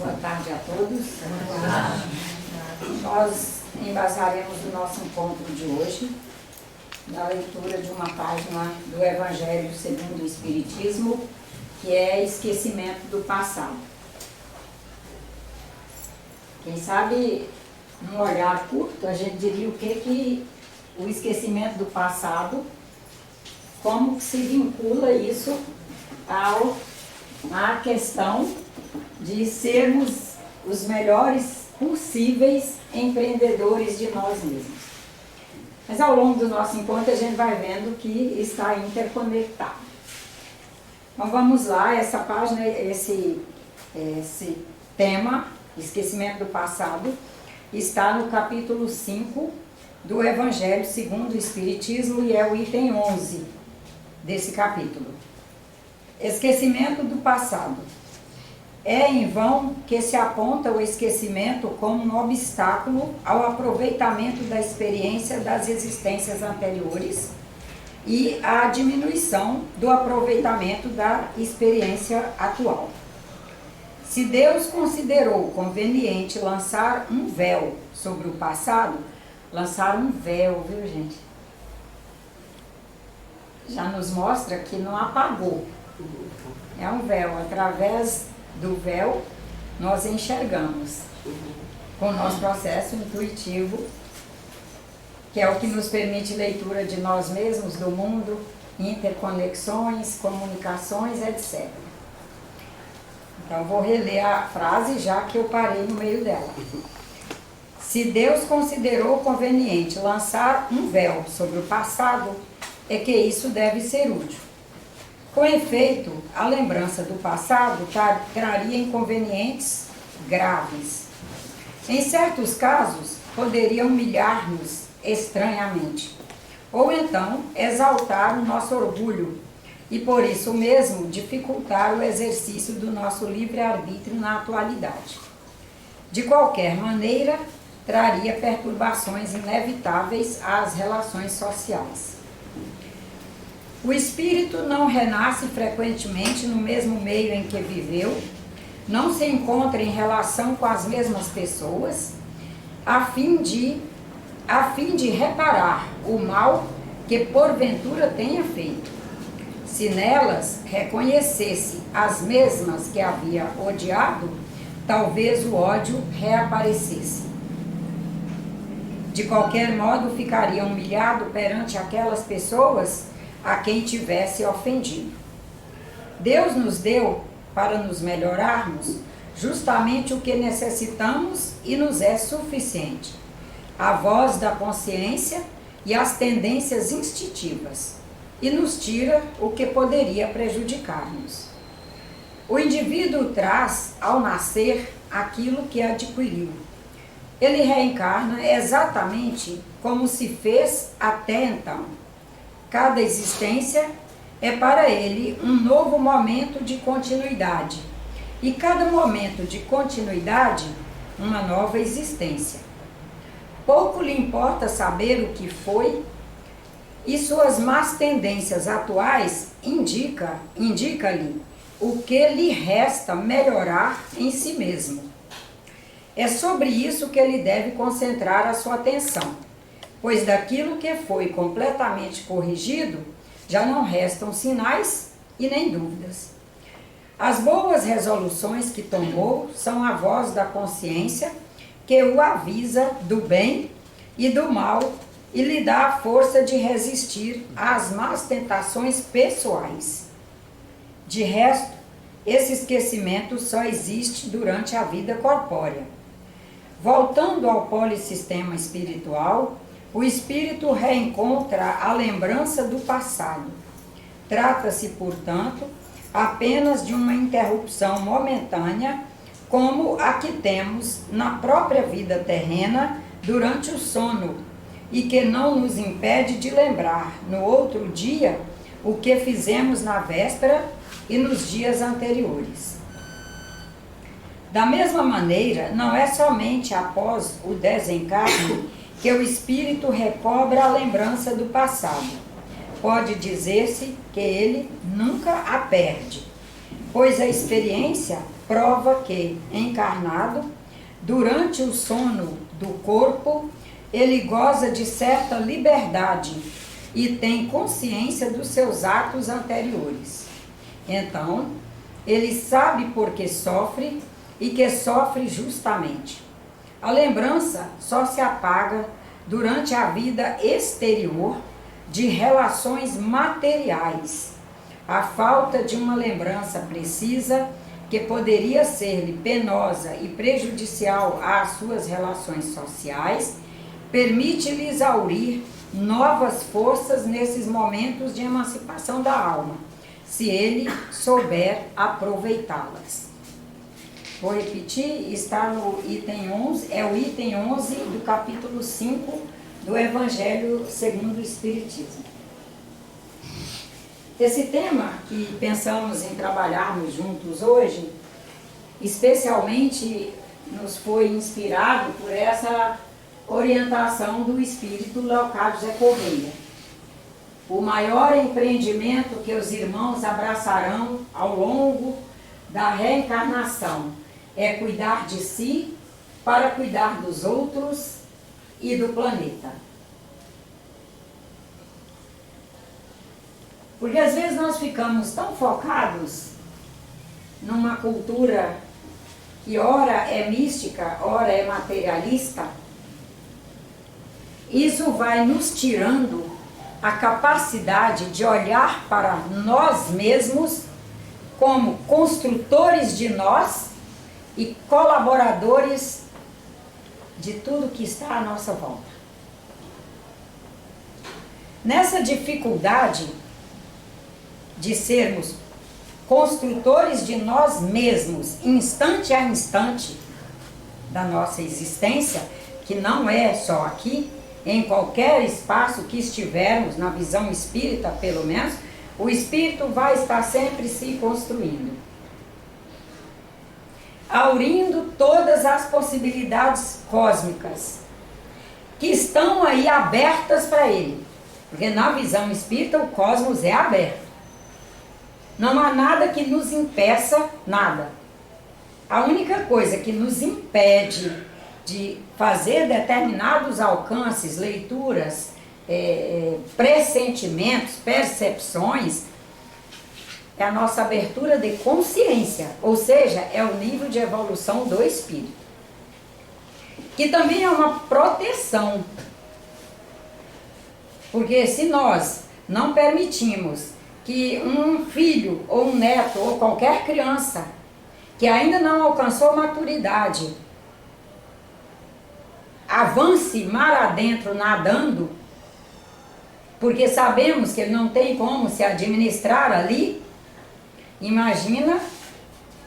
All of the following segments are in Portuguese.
Boa tarde a todos. Nós embasaremos o nosso encontro de hoje na leitura de uma página do Evangelho segundo o Espiritismo, que é Esquecimento do Passado. Quem sabe, num olhar curto, a gente diria o que o esquecimento do passado, como se vincula isso à questão de sermos os melhores possíveis empreendedores de nós mesmos. Mas ao longo do nosso encontro a gente vai vendo que está interconectado. Então vamos lá, essa página, esse tema, esquecimento do passado, está no capítulo 5 do Evangelho segundo o Espiritismo e é o item 11 desse capítulo. Esquecimento do passado. É em vão que se aponta o esquecimento como um obstáculo ao aproveitamento da experiência das existências anteriores e à diminuição do aproveitamento da experiência atual. Se Deus considerou conveniente lançar um véu sobre o passado, lançar um véu, viu, gente? Já nos mostra que não apagou. É um véu, através do véu nós enxergamos com o nosso processo intuitivo, que é o que nos permite leitura de nós mesmos, do mundo, interconexões, comunicações, etc. Então vou reler a frase já que eu parei no meio dela. Se Deus considerou conveniente lançar um véu sobre o passado, é que isso deve ser útil. Com efeito, a lembrança do passado traria inconvenientes graves. Em certos casos, poderia humilhar-nos estranhamente, ou então exaltar o nosso orgulho e, por isso mesmo, dificultar o exercício do nosso livre-arbítrio na atualidade. De qualquer maneira, traria perturbações inevitáveis às relações sociais. O espírito não renasce frequentemente no mesmo meio em que viveu, não se encontra em relação com as mesmas pessoas, a fim de reparar o mal que porventura tenha feito. Se nelas reconhecesse as mesmas que havia odiado, talvez o ódio reaparecesse. De qualquer modo, ficaria humilhado perante aquelas pessoas a quem tivesse ofendido. Deus nos deu, para nos melhorarmos, justamente o que necessitamos e nos é suficiente: a voz da consciência e as tendências instintivas, e nos tira o que poderia prejudicar-nos. O indivíduo traz, ao nascer, aquilo que adquiriu. Ele reencarna exatamente como se fez até então. Cada existência é para ele um novo momento de continuidade, e cada momento de continuidade, uma nova existência. Pouco lhe importa saber o que foi, e suas más tendências atuais indica-lhe o que lhe resta melhorar em si mesmo. É sobre isso que ele deve concentrar a sua atenção, pois daquilo que foi completamente corrigido, já não restam sinais e nem dúvidas. As boas resoluções que tomou são a voz da consciência que o avisa do bem e do mal e lhe dá a força de resistir às más tentações pessoais. De resto, esse esquecimento só existe durante a vida corpórea. Voltando ao polissistema espiritual, o espírito reencontra a lembrança do passado. Trata-se, portanto, apenas de uma interrupção momentânea, como a que temos na própria vida terrena durante o sono, e que não nos impede de lembrar, no outro dia, o que fizemos na véspera e nos dias anteriores. Da mesma maneira, não é somente após o desencarne que o espírito recobra a lembrança do passado. Pode dizer-se que ele nunca a perde. pois a experiência prova que, encarnado, durante o sono do corpo, ele goza de certa liberdade e tem consciência dos seus atos anteriores. Então, ele sabe por que sofre e que sofre justamente. A lembrança só se apaga durante a vida exterior de relações materiais. A falta de uma lembrança precisa, que poderia ser-lhe penosa e prejudicial às suas relações sociais, permite-lhe exaurir novas forças nesses momentos de emancipação da alma, se ele souber aproveitá-las. Vou repetir, está no item 11, é o item 11 do capítulo 5 do Evangelho segundo o Espiritismo. Esse tema que pensamos em trabalharmos juntos hoje, especialmente nos foi inspirado por essa orientação do Espírito Leocádio Zé Correia. O maior empreendimento que os irmãos abraçarão ao longo da reencarnação é cuidar de si para cuidar dos outros e do planeta. Porque às vezes nós ficamos tão focados numa cultura que ora é mística, ora é materialista. Isso vai nos tirando a capacidade de olhar para nós mesmos como construtores de nós e colaboradores de tudo que está à nossa volta. Nessa dificuldade de sermos construtores de nós mesmos, instante a instante da nossa existência, que não é só aqui, em qualquer espaço que estivermos, na visão espírita pelo menos, o espírito vai estar sempre se construindo, aurindo todas as possibilidades cósmicas que estão aí abertas para ele, porque na visão espírita o cosmos é aberto. Não há nada que nos impeça, nada. A única coisa que nos impede de fazer determinados alcances, leituras, pressentimentos, percepções, é a nossa abertura de consciência, ou seja, é o nível de evolução do espírito, que também é uma proteção, porque se nós não permitimos que um filho ou um neto ou qualquer criança que ainda não alcançou maturidade avance mar adentro nadando, porque sabemos que ele não tem como se administrar ali, imagina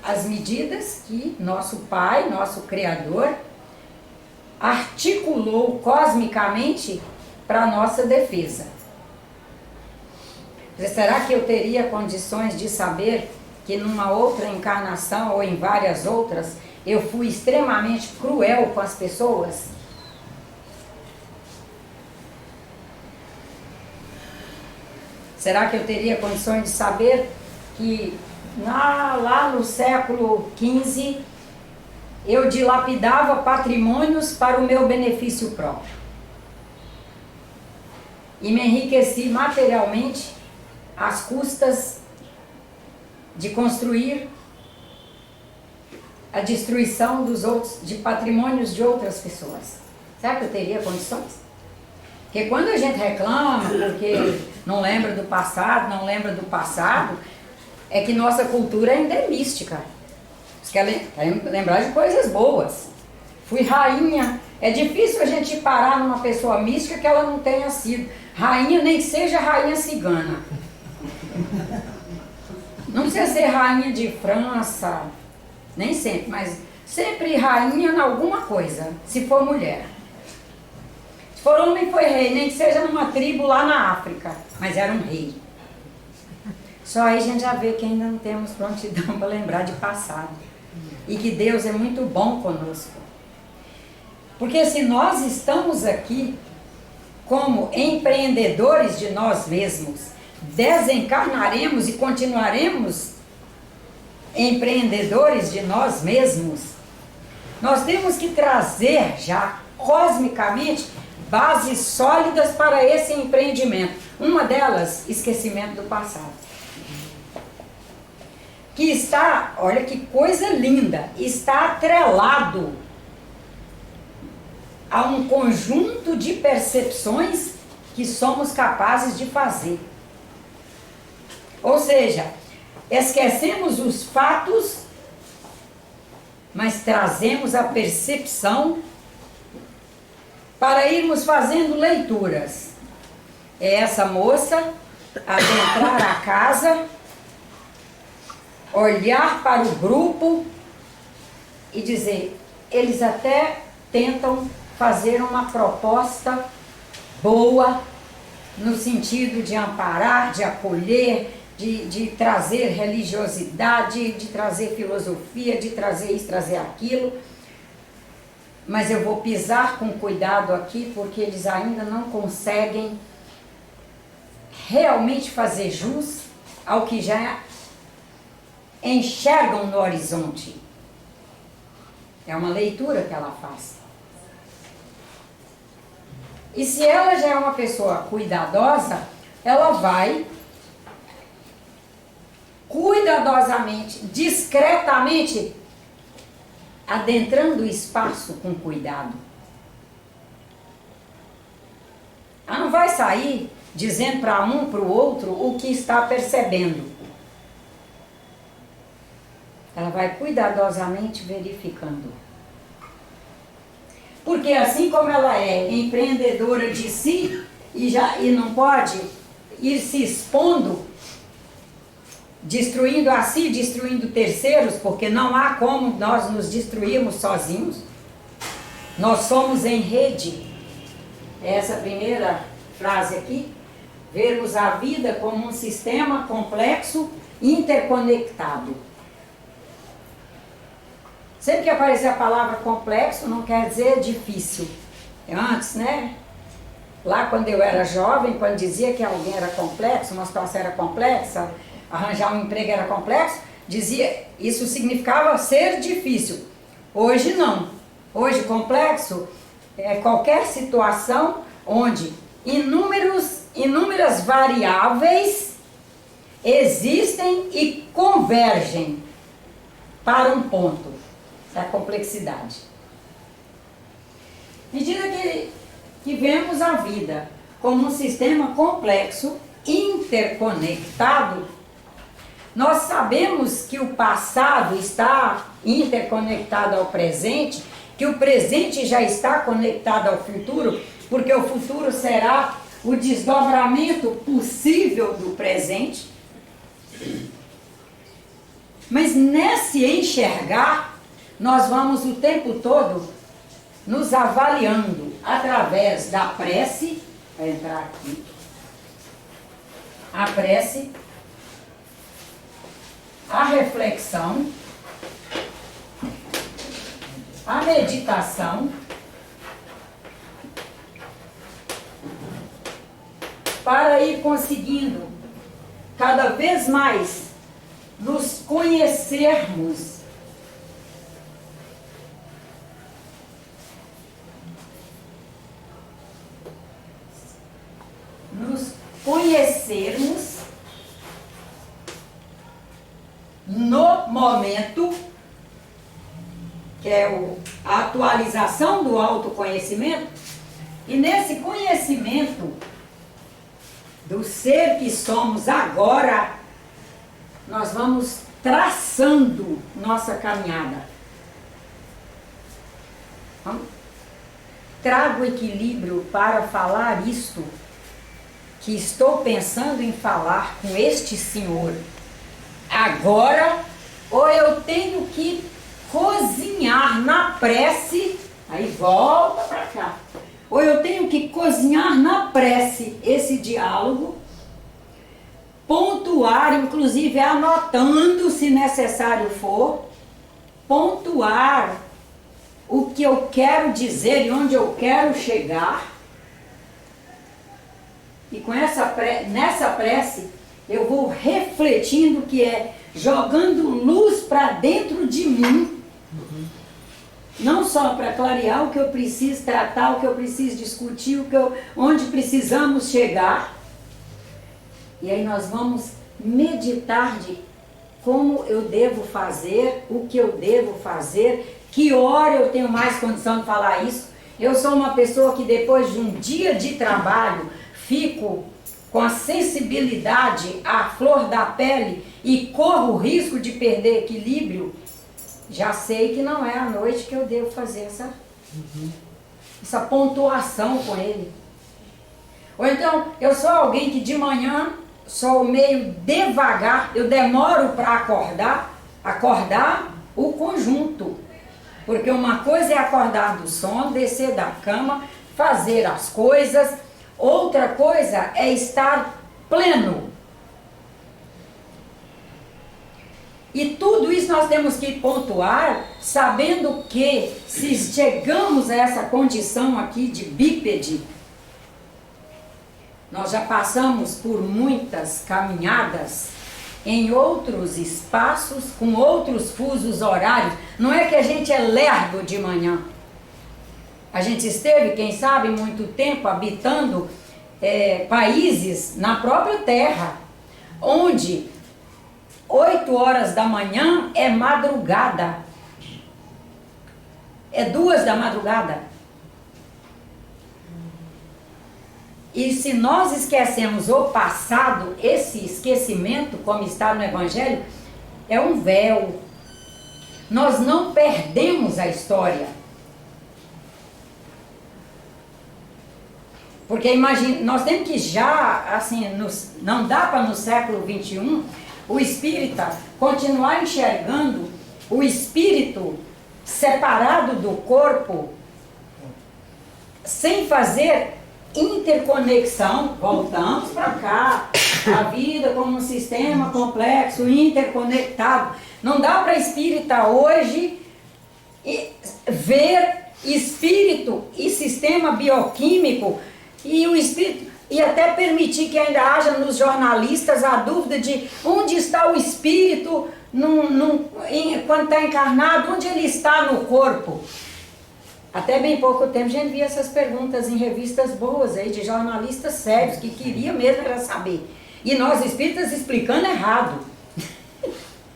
as medidas que nosso Pai, nosso Criador, articulou cosmicamente para a nossa defesa. Será que eu teria condições de saber que numa outra encarnação ou em várias outras eu fui extremamente cruel com as pessoas? Será que eu teria condições de saber que lá no século XV eu dilapidava patrimônios para o meu benefício próprio e me enriqueci materialmente às custas de construir a destruição dos outros, de patrimônios de outras pessoas? Será que eu teria condições? Porque quando a gente reclama porque não lembra do passado, é que nossa cultura ainda é mística. Você quer lembrar de coisas boas. Fui rainha. É difícil a gente parar numa pessoa mística que ela não tenha sido rainha, nem que seja rainha cigana. Não precisa ser rainha de França, nem sempre, mas sempre rainha em alguma coisa, se for mulher. Se for homem, foi rei, nem que seja numa tribo lá na África, mas era um rei. Só aí a gente já vê que ainda não temos prontidão para lembrar de passado. E que Deus é muito bom conosco. Porque se nós estamos aqui como empreendedores de nós mesmos, desencarnaremos e continuaremos empreendedores de nós mesmos, nós temos que trazer já, cosmicamente, bases sólidas para esse empreendimento. Uma delas, esquecimento do passado. Que está, olha que coisa linda, está atrelado a um conjunto de percepções que somos capazes de fazer. Ou seja, esquecemos os fatos, mas trazemos a percepção para irmos fazendo leituras. É essa moça adentrar a casa, olhar para o grupo e dizer, eles até tentam fazer uma proposta boa, no sentido de amparar, de acolher, de trazer religiosidade, de trazer filosofia, de trazer isso, trazer aquilo. Mas eu vou pisar com cuidado aqui, porque eles ainda não conseguem realmente fazer jus ao que já enxergam no horizonte. É uma leitura que ela faz. E se ela já é uma pessoa cuidadosa, ela vai cuidadosamente, discretamente, adentrando o espaço com cuidado. Ela não vai sair dizendo para um, para o outro, o que está percebendo. Ela vai cuidadosamente verificando. Porque assim como ela é empreendedora de si, e não pode ir se expondo, destruindo a si, destruindo terceiros, porque não há como nós nos destruirmos sozinhos. Nós somos em rede. Essa primeira frase aqui, vermos a vida como um sistema complexo, interconectado. Sempre que aparecer a palavra complexo, não quer dizer difícil. Antes, né? Lá quando eu era jovem, quando dizia que alguém era complexo, uma situação era complexa, arranjar um emprego era complexo, dizia, isso significava ser difícil. Hoje não. Hoje complexo é qualquer situação onde inúmeras variáveis existem e convergem para um ponto. É a complexidade. À medida que vemos a vida como um sistema complexo, interconectado, nós sabemos que o passado está interconectado ao presente, que o presente já está conectado ao futuro, porque o futuro será o desdobramento possível do presente. Mas nesse enxergar, nós vamos o tempo todo nos avaliando através da prece, vai entrar aqui, a prece, a reflexão, a meditação, para ir conseguindo cada vez mais nos conhecermos. Nos conhecermos no momento, que é a atualização do autoconhecimento, e nesse conhecimento do ser que somos agora, nós vamos traçando nossa caminhada. Trago equilíbrio para falar isto que estou pensando em falar com este senhor agora, ou eu tenho que cozinhar na prece, aí volta para cá, ou eu tenho que cozinhar na prece esse diálogo, pontuar, inclusive anotando se necessário for, pontuar o que eu quero dizer e onde eu quero chegar. E com nessa prece eu vou refletindo que é jogando luz para dentro de mim, não só para clarear o que eu preciso tratar, o que eu preciso discutir, onde precisamos chegar. E aí nós vamos meditar de como eu devo fazer, o que eu devo fazer, que hora eu tenho mais condição de falar isso. Eu sou uma pessoa que depois de um dia de trabalho, fico com a sensibilidade à flor da pele e corro o risco de perder equilíbrio. Já sei que não é à noite que eu devo fazer essa pontuação com ele. Ou então, eu sou alguém que de manhã sou meio devagar, eu demoro para acordar o conjunto. Porque uma coisa é acordar do sono, descer da cama, fazer as coisas, outra coisa é estar pleno. E tudo isso nós temos que pontuar, sabendo que se chegamos a essa condição aqui de bípede, nós já passamos por muitas caminhadas em outros espaços, com outros fusos horários. Não é que a gente é lerdo de manhã. A gente esteve, quem sabe, muito tempo habitando países na própria terra, onde 8 horas da manhã é madrugada. É 2 da madrugada. E se nós esquecemos o passado, esse esquecimento, como está no Evangelho, é um véu. Nós não perdemos a história. Porque imagine, nós temos que já, assim, não dá para no século XXI, o espírita continuar enxergando o espírito separado do corpo, sem fazer interconexão. Voltamos para cá, a vida como um sistema complexo, interconectado. Não dá para espírita hoje ver espírito e sistema bioquímico e o espírito, e até permitir que ainda haja nos jornalistas a dúvida de onde está o espírito quando está encarnado, onde ele está no corpo. Até bem pouco tempo a gente via essas perguntas em revistas boas aí, de jornalistas sérios, que queria mesmo era saber. E nós espíritas explicando errado.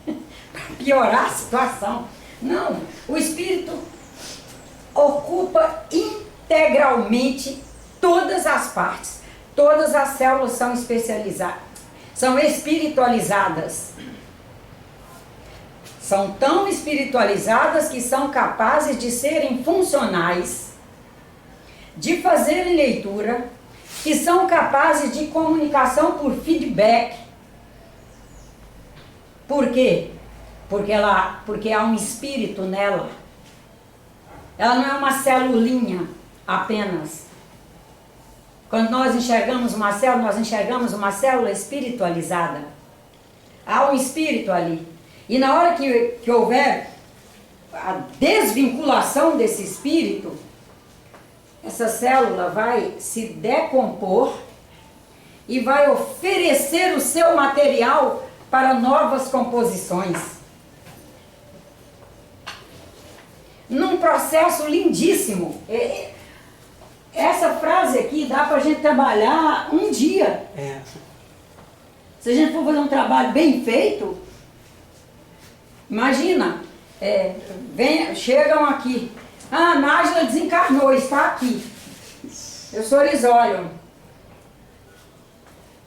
Para piorar a situação. Não, o espírito ocupa integralmente todas as partes. Todas as células são especializadas, são espiritualizadas. São tão espiritualizadas que são capazes de serem funcionais, de fazerem leitura, que são capazes de comunicação por feedback. Por quê? Porque há um espírito nela. Ela não é uma celulinha apenas. Quando nós enxergamos uma célula, nós enxergamos uma célula espiritualizada. Há um espírito ali. E na hora que houver a desvinculação desse espírito, essa célula vai se decompor e vai oferecer o seu material para novas composições. Num processo lindíssimo. Essa frase aqui dá para a gente trabalhar um dia. Se a gente for fazer um trabalho bem feito, imagina, chegam aqui. Ah, a Nájila desencarnou, está aqui. Os senhores olham.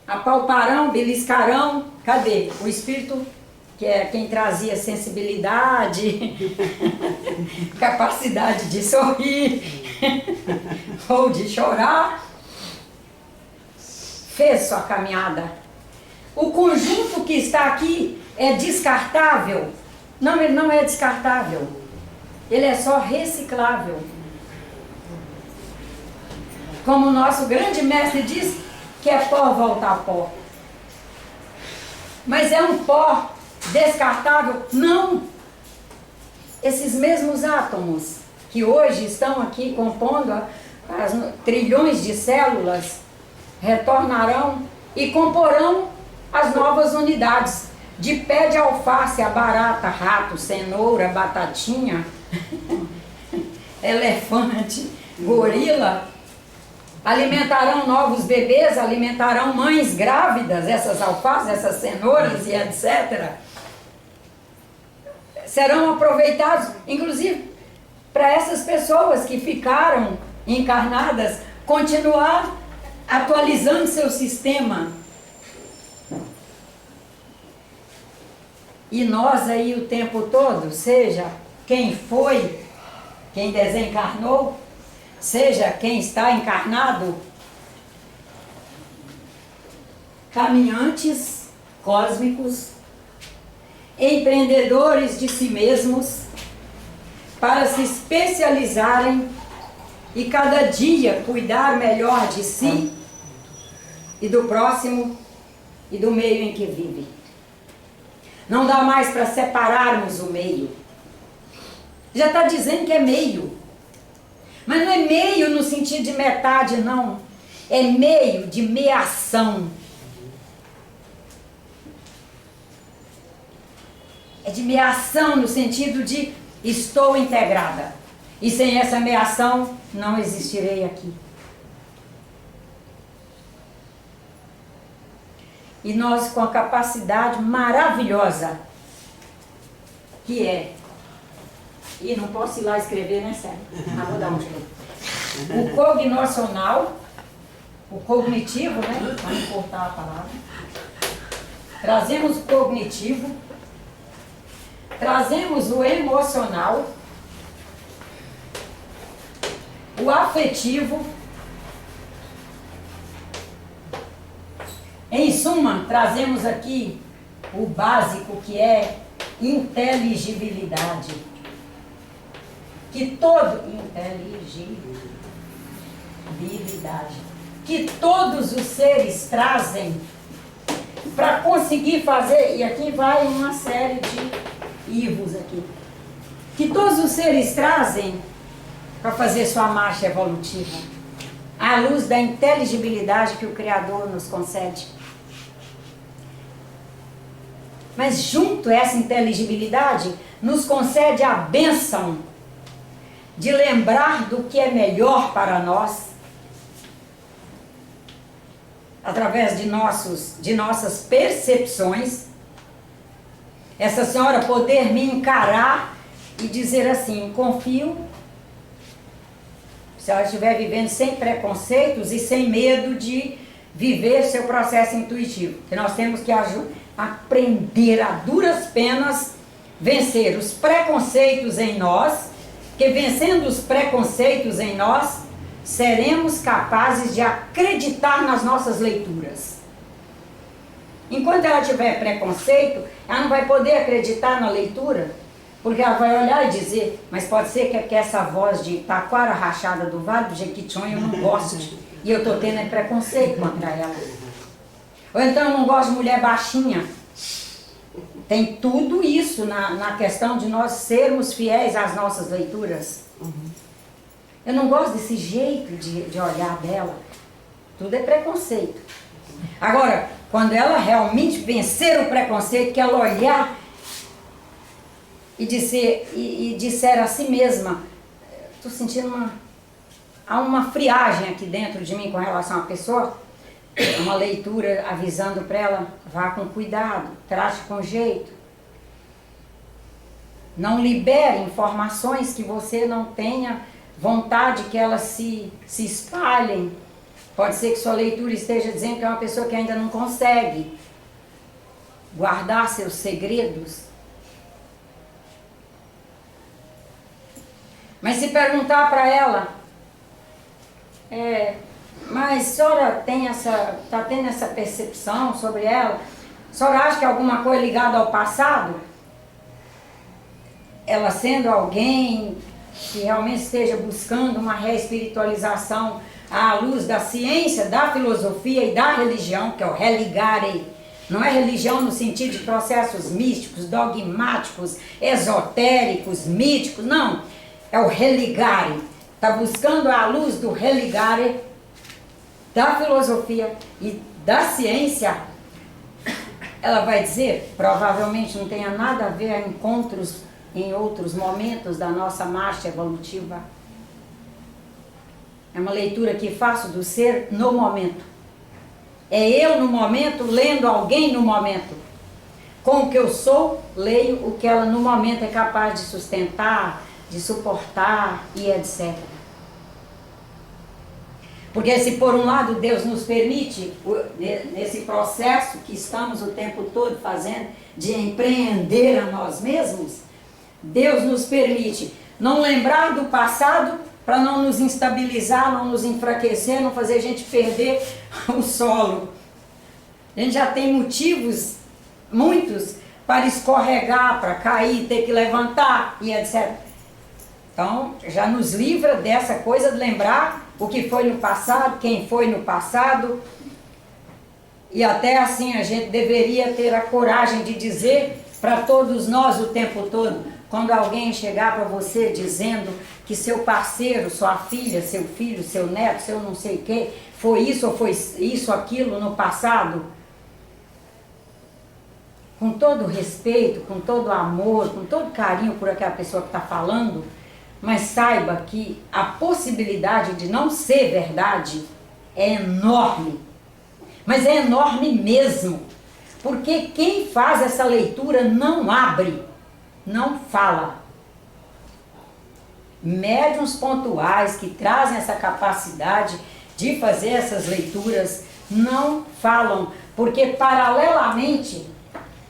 Apalparão, beliscarão. Cadê? O espírito, que é quem trazia sensibilidade, capacidade de sorrir ou de chorar, fez sua caminhada. O conjunto que está aqui é descartável? Não, ele não é descartável. Ele é só reciclável. Como o nosso grande mestre diz, que é pó volta a pó. Mas é um pó descartável? Não. Esses mesmos átomos que hoje estão aqui compondo as trilhões de células retornarão e comporão as novas unidades de pé de alface a barata, rato, cenoura, batatinha, elefante, gorila, alimentarão novos bebês, alimentarão mães grávidas, essas alfaces, essas cenouras e etc. Serão aproveitados, inclusive, para essas pessoas que ficaram encarnadas, continuar atualizando seu sistema. E nós aí o tempo todo, seja quem foi, quem desencarnou, seja quem está encarnado, caminhantes cósmicos, empreendedores de si mesmos, para se especializarem e cada dia cuidar melhor de si e do próximo e do meio em que vive. Não dá mais para separarmos o meio. Já está dizendo que é meio. Mas não é meio no sentido de metade, não. É meio de meação. É de meação no sentido de estou integrada. E sem essa meação, não existirei aqui. E nós com a capacidade maravilhosa que é. E não posso ir lá escrever, né, Sérgio? Vou dar um jeito. O cognocional, o cognitivo, né? Para não cortar a palavra. Trazemos o cognitivo, trazemos o emocional, o afetivo. Em suma, trazemos aqui o básico, que é inteligibilidade. Que todos os seres trazem para conseguir fazer, e aqui vai uma série de erros aqui, que todos os seres trazem para fazer sua marcha evolutiva, à luz da inteligibilidade que o Criador nos concede. Mas junto a essa inteligibilidade, nos concede a bênção de lembrar do que é melhor para nós, através de nossas percepções. Essa senhora poder me encarar e dizer assim, confio, se ela estiver vivendo sem preconceitos e sem medo de viver seu processo intuitivo. Que nós temos que aprender a duras penas vencer os preconceitos em nós, que vencendo os preconceitos em nós, seremos capazes de acreditar nas nossas leituras. Enquanto ela tiver preconceito, ela não vai poder acreditar na leitura, porque ela vai olhar e dizer, mas pode ser que essa voz de Taquara Rachada do Vale do Jequitinhonha eu não goste, e eu estou tendo preconceito contra ela. Ou então eu não gosto de mulher baixinha. Tem tudo isso na questão de nós sermos fiéis às nossas leituras. Eu não gosto desse jeito de olhar dela. Tudo é preconceito. Agora, quando ela realmente vencer o preconceito, que ela olhar e disser a si mesma, estou sentindo há uma friagem aqui dentro de mim com relação à pessoa, uma leitura avisando para ela, vá com cuidado, trate com jeito. Não libere informações que você não tenha vontade que elas se espalhem. Pode ser que sua leitura esteja dizendo que é uma pessoa que ainda não consegue guardar seus segredos. Mas se perguntar para ela, mas a senhora está tendo essa percepção sobre ela? A senhora acha que é alguma coisa ligada ao passado? Ela sendo alguém que realmente esteja buscando uma reespiritualização à luz da ciência, da filosofia e da religião, que é o religare. Não é religião no sentido de processos místicos, dogmáticos, esotéricos, míticos, não. É o religare. Está buscando a luz do religare, da filosofia e da ciência, ela vai dizer, provavelmente não tenha nada a ver a encontros em outros momentos da nossa marcha evolutiva. É uma leitura que faço do ser no momento. É eu no momento, lendo alguém no momento. Com o que eu sou, leio o que ela no momento é capaz de sustentar, de suportar e etc. Porque se por um lado Deus nos permite, nesse processo que estamos o tempo todo fazendo, de empreender a nós mesmos, Deus nos permite não lembrar do passado para não nos instabilizar, não nos enfraquecer, não fazer a gente perder o solo. A gente já tem motivos, muitos, para escorregar, para cair, ter que levantar e etc. Então, já nos livra dessa coisa de lembrar o que foi no passado, quem foi no passado. E até assim a gente deveria ter a coragem de dizer para todos nós o tempo todo, quando alguém chegar para você dizendo que seu parceiro, sua filha, seu filho, seu neto, seu não sei o que, foi isso ou foi isso, aquilo no passado, com todo respeito, com todo amor, com todo carinho por aquela pessoa que está falando, mas saiba que a possibilidade de não ser verdade é enorme. Mas é enorme mesmo. Porque quem faz essa leitura não abre, não fala. Médiuns pontuais que trazem essa capacidade de fazer essas leituras não falam. Porque paralelamente,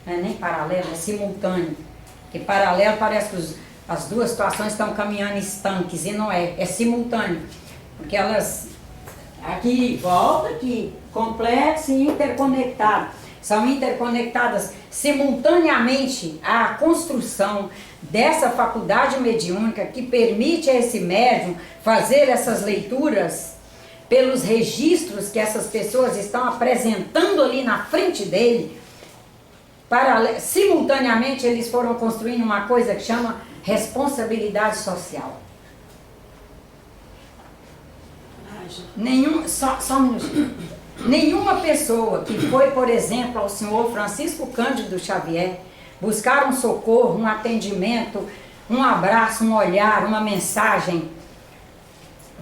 não é nem paralelo, é simultâneo. Porque paralelo parece que as duas situações estão caminhando estanques, e não é, é simultâneo, porque elas aqui, volta aqui, complexo e interconectado, são interconectadas simultaneamente à construção dessa faculdade mediúnica que permite a esse médium fazer essas leituras pelos registros que essas pessoas estão apresentando ali na frente dele. Simultaneamente eles foram construindo uma coisa que chama responsabilidade social. Só um minutinho. Nenhuma pessoa que foi, por exemplo, ao senhor Francisco Cândido Xavier buscar um socorro, um atendimento, um abraço, um olhar, uma mensagem,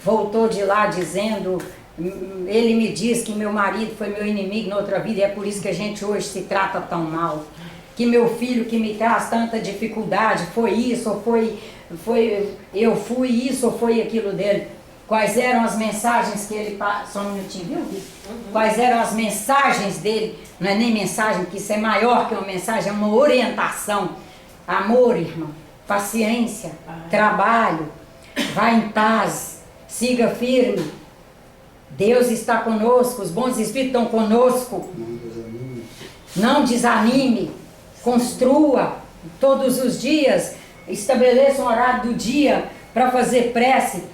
voltou de lá dizendo: ele me diz que meu marido foi meu inimigo na outra vida e é por isso que a gente hoje se trata tão mal. Que meu filho que me traz tanta dificuldade foi isso, ou eu fui isso, ou foi aquilo dele. Quais eram as mensagens que ele... Só um minutinho, viu? Uhum. Quais eram as mensagens dele? Não é nem mensagem, porque isso é maior que uma mensagem, é uma orientação. Amor, irmão, paciência, trabalho, vá em paz, siga firme. Deus está conosco, os bons espíritos estão conosco. Não desanime. Construa todos os dias, estabeleça um horário do dia para fazer prece.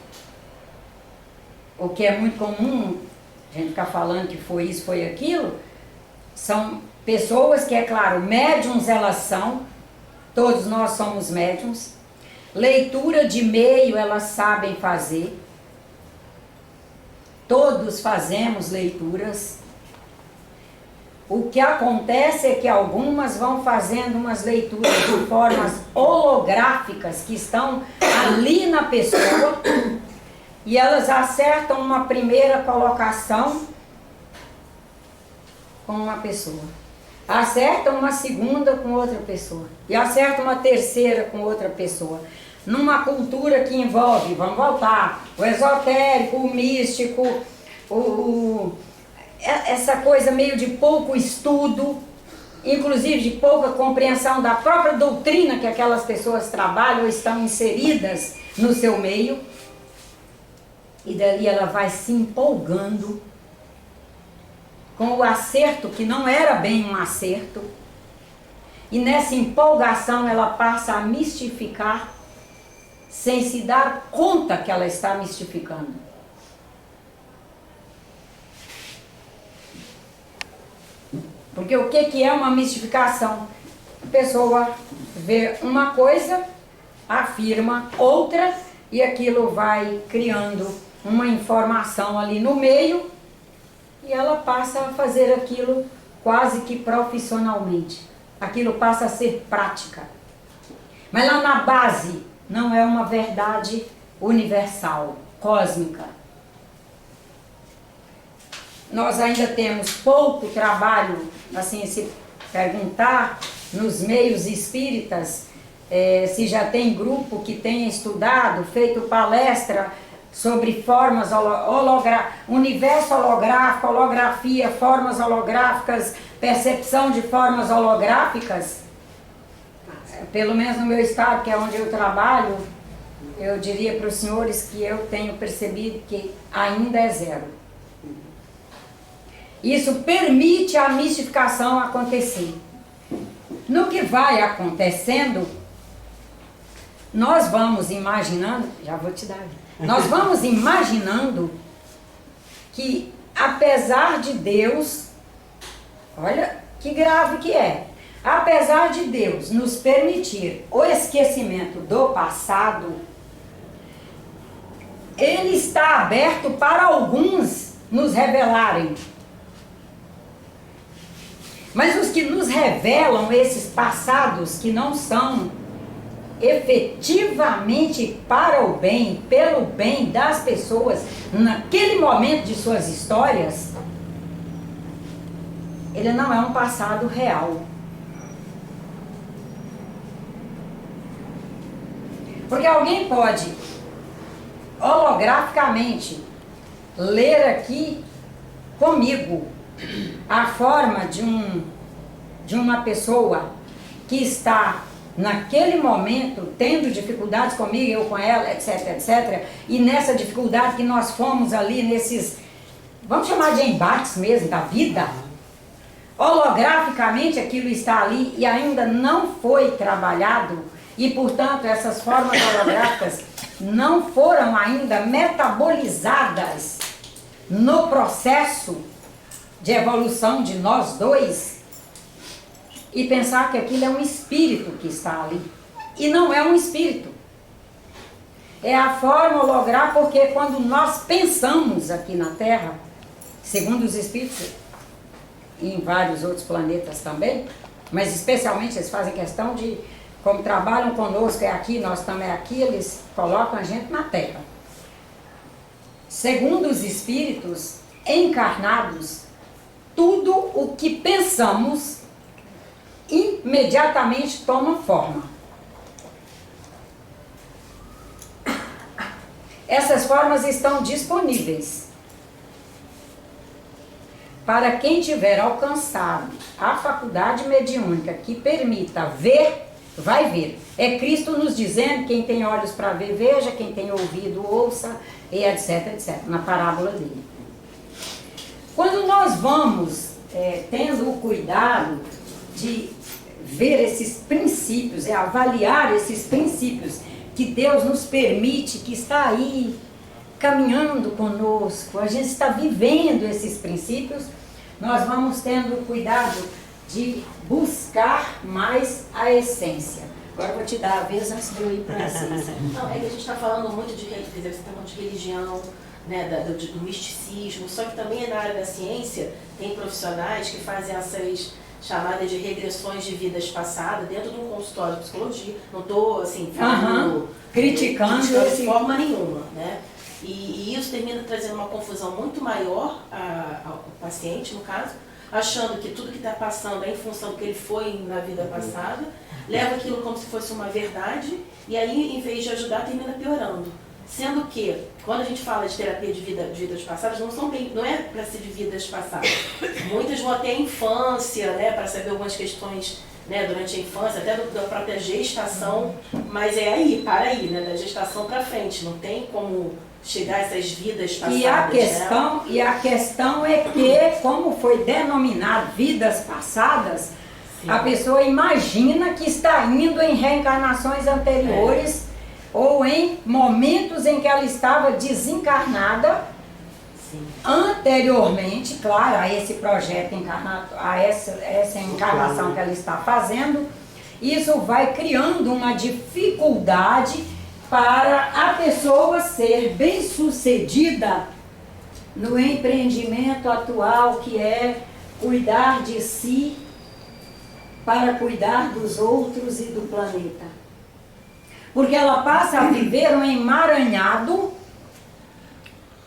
O que é muito comum, a gente ficar falando que foi isso, foi aquilo, são pessoas que, é claro, médiuns elas são, todos nós somos médiuns, leitura de meio elas sabem fazer, todos fazemos leituras. O que acontece é que algumas vão fazendo umas leituras de formas holográficas que estão ali na pessoa e elas acertam uma primeira colocação com uma pessoa, acertam uma segunda com outra pessoa e acertam uma terceira com outra pessoa. Numa cultura que envolve, vamos voltar, o esotérico, o místico, essa coisa meio de pouco estudo, inclusive de pouca compreensão da própria doutrina que aquelas pessoas trabalham ou estão inseridas no seu meio, e dali ela vai se empolgando com o acerto que não era bem um acerto, e nessa empolgação ela passa a mistificar sem se dar conta que ela está mistificando. Porque o que é uma mistificação? A pessoa vê uma coisa, afirma outra, e aquilo vai criando uma informação ali no meio, e ela passa a fazer aquilo quase que profissionalmente. Aquilo passa a ser prática. Mas lá na base não é uma verdade universal, cósmica. Nós ainda temos pouco trabalho, assim, se perguntar nos meios espíritas, se já tem grupo que tenha estudado, feito palestra sobre formas universo holográfico, holografia, formas holográficas, percepção de formas holográficas. Pelo menos no meu estado, que é onde eu trabalho, eu diria para os senhores que eu tenho percebido que ainda é zero. Isso permite a mistificação acontecer. No que vai acontecendo, nós vamos imaginando, já vou te dar, nós vamos imaginando que apesar de Deus, olha que grave que é, apesar de Deus nos permitir o esquecimento do passado, Ele está aberto para alguns nos revelarem. Mas os que nos revelam esses passados que não são efetivamente para o bem, pelo bem das pessoas, naquele momento de suas histórias, ele não é um passado real. Porque alguém pode, holograficamente, ler aqui comigo a forma de uma pessoa que está naquele momento tendo dificuldades comigo, eu com ela, etc, etc, e nessa dificuldade que nós fomos ali nesses, vamos chamar de embates mesmo da vida, holograficamente aquilo está ali e ainda não foi trabalhado e portanto essas formas holográficas não foram ainda metabolizadas no processo de evolução de nós dois, e pensar que aquilo é um espírito que está ali. E não é um espírito. É a forma holográfica, porque quando nós pensamos aqui na Terra, segundo os espíritos, e em vários outros planetas também, mas especialmente eles fazem questão de, como trabalham conosco, é aqui, nós também é aqui, eles colocam a gente na Terra. Segundo os espíritos encarnados, tudo o que pensamos imediatamente toma forma. Essas formas estão disponíveis para quem tiver alcançado a faculdade mediúnica que permita ver, vai ver. É Cristo nos dizendo: quem tem olhos para ver, veja, quem tem ouvido, ouça, e etc, etc, na parábola dele. Quando nós vamos tendo o cuidado de ver esses princípios, avaliar esses princípios que Deus nos permite, que está aí caminhando conosco, a gente está vivendo esses princípios, nós vamos tendo o cuidado de buscar mais a essência. Agora eu vou te dar a vez antes de eu ir para a essência. Não, é que a gente está falando muito de, quer dizer, você está falando de religião, né, do misticismo, só que também na área da ciência tem profissionais que fazem essas chamadas de regressões de vidas passadas dentro de um consultório de psicologia. Não estou assim, criticando de forma nenhuma, né? E isso termina trazendo uma confusão muito maior ao paciente, no caso, achando que tudo que está passando é em função do que ele foi na vida passada, leva aquilo como se fosse uma verdade, e aí, em vez de ajudar, termina piorando. Sendo que, quando a gente fala de terapia de vidas passadas, não é para ser de vidas passadas. Muitas vão até a infância, né, para saber algumas questões, né, durante a infância, até da própria gestação, mas é aí, né, da gestação para frente, não tem como chegar a essas vidas passadas. E a questão é que, como foi denominado vidas passadas, sim, a pessoa imagina que está indo em reencarnações anteriores, ou em momentos em que ela estava desencarnada, sim, anteriormente, claro, a esse projeto encarnado, a essa encarnação que ela está fazendo. Isso vai criando uma dificuldade para a pessoa ser bem-sucedida no empreendimento atual, que é cuidar de si para cuidar dos outros e do planeta. Porque ela passa a viver um emaranhado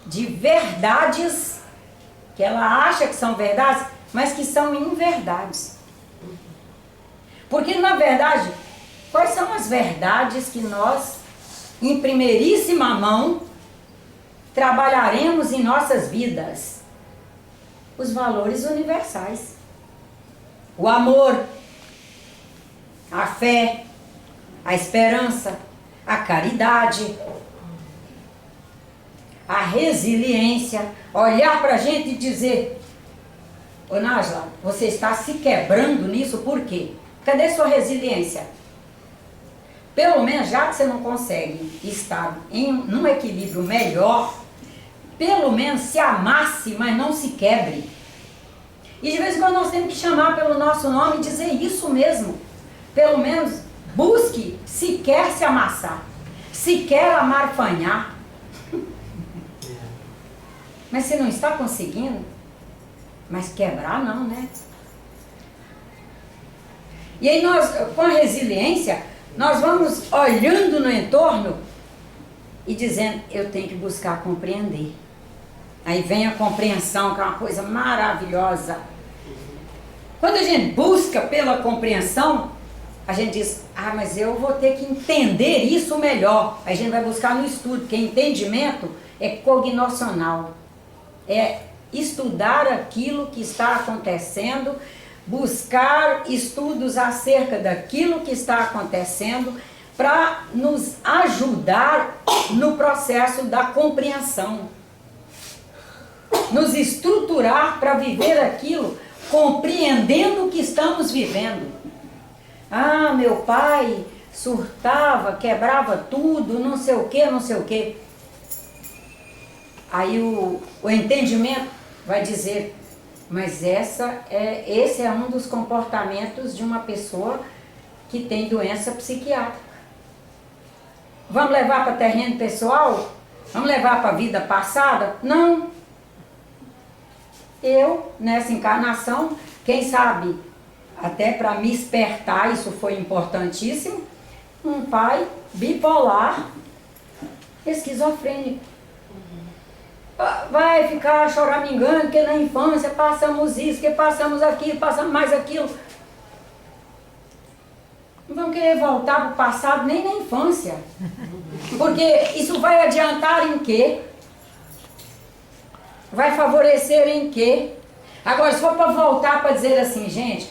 de verdades que ela acha que são verdades, mas que são inverdades. Porque, na verdade, quais são as verdades que nós, em primeiríssima mão, trabalharemos em nossas vidas? Os valores universais. O amor, a fé, a esperança, a caridade, a resiliência. Olhar para a gente e dizer: ô Nájila, você está se quebrando nisso, por quê? Cadê sua resiliência? Pelo menos, já que você não consegue estar num equilíbrio melhor, pelo menos se amasse, mas não se quebre. E de vez em quando nós temos que chamar pelo nosso nome e dizer isso mesmo. Pelo menos busque sequer se amassar, sequer amarfanhar. Mas se não está conseguindo, mas quebrar não, né? E aí nós, com a resiliência, nós vamos olhando no entorno e dizendo: eu tenho que buscar compreender. Aí vem a compreensão, que é uma coisa maravilhosa. Quando a gente busca pela compreensão, a gente diz: ah, mas eu vou ter que entender isso melhor. Aí a gente vai buscar no estudo, porque entendimento é cognoscional. É estudar aquilo que está acontecendo, buscar estudos acerca daquilo que está acontecendo para nos ajudar no processo da compreensão. Nos estruturar para viver aquilo, compreendendo o que estamos vivendo. Ah, meu pai surtava, quebrava tudo, não sei o que, não sei o que. Aí o entendimento vai dizer: mas esse é um dos comportamentos de uma pessoa que tem doença psiquiátrica. Vamos levar para terreno pessoal? Vamos levar para a vida passada? Não. Eu, nessa encarnação, quem sabe, até para me espertar, isso foi importantíssimo, um pai bipolar, esquizofrênico. Vai ficar choramingando, porque na infância passamos isso, que passamos aquilo, passamos mais aquilo. Não vão querer voltar para o passado nem na infância. Porque isso vai adiantar em quê? Vai favorecer em quê? Agora, se for para voltar para dizer assim, gente,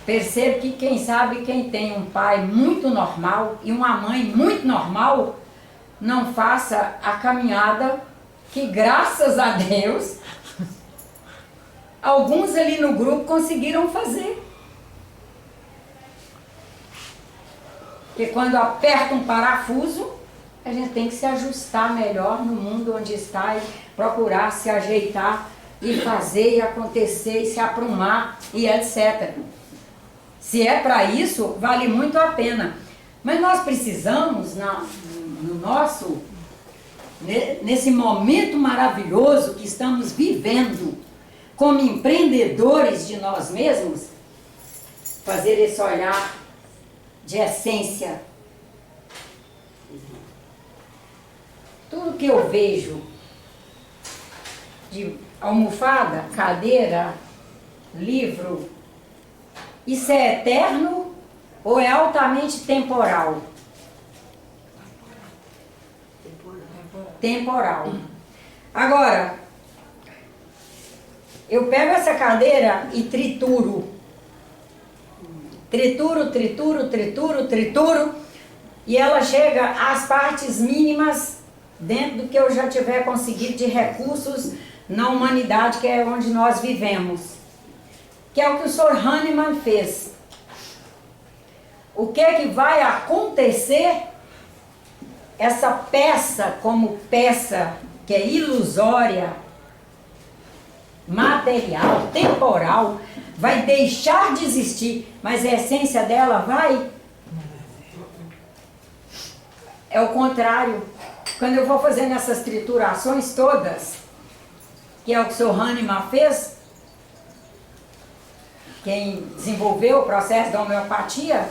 percebo que quem sabe, quem tem um pai muito normal e uma mãe muito normal, não faça a caminhada que, graças a Deus, alguns ali no grupo conseguiram fazer. Porque quando aperta um parafuso, a gente tem que se ajustar melhor no mundo onde está e procurar se ajeitar e fazer e acontecer e se aprumar e etc. Se é para isso, vale muito a pena. Mas nós precisamos, no nosso, nesse momento maravilhoso que estamos vivendo, como empreendedores de nós mesmos, fazer esse olhar de essência. Tudo que eu vejo de almofada, cadeira, livro, isso é eterno ou é altamente temporal? Temporal. Agora, eu pego essa cadeira e trituro. Trituro, e ela chega às partes mínimas dentro do que eu já tiver conseguido de recursos na humanidade, que é onde nós vivemos. Que é o que o Sr. Hahnemann fez. O que é que vai acontecer? Essa peça, como peça que é ilusória, material, temporal, vai deixar de existir, mas a essência dela vai... É o contrário. Quando eu vou fazendo essas triturações todas, que é o que o Sr. Hahnemann fez, quem desenvolveu o processo da homeopatia,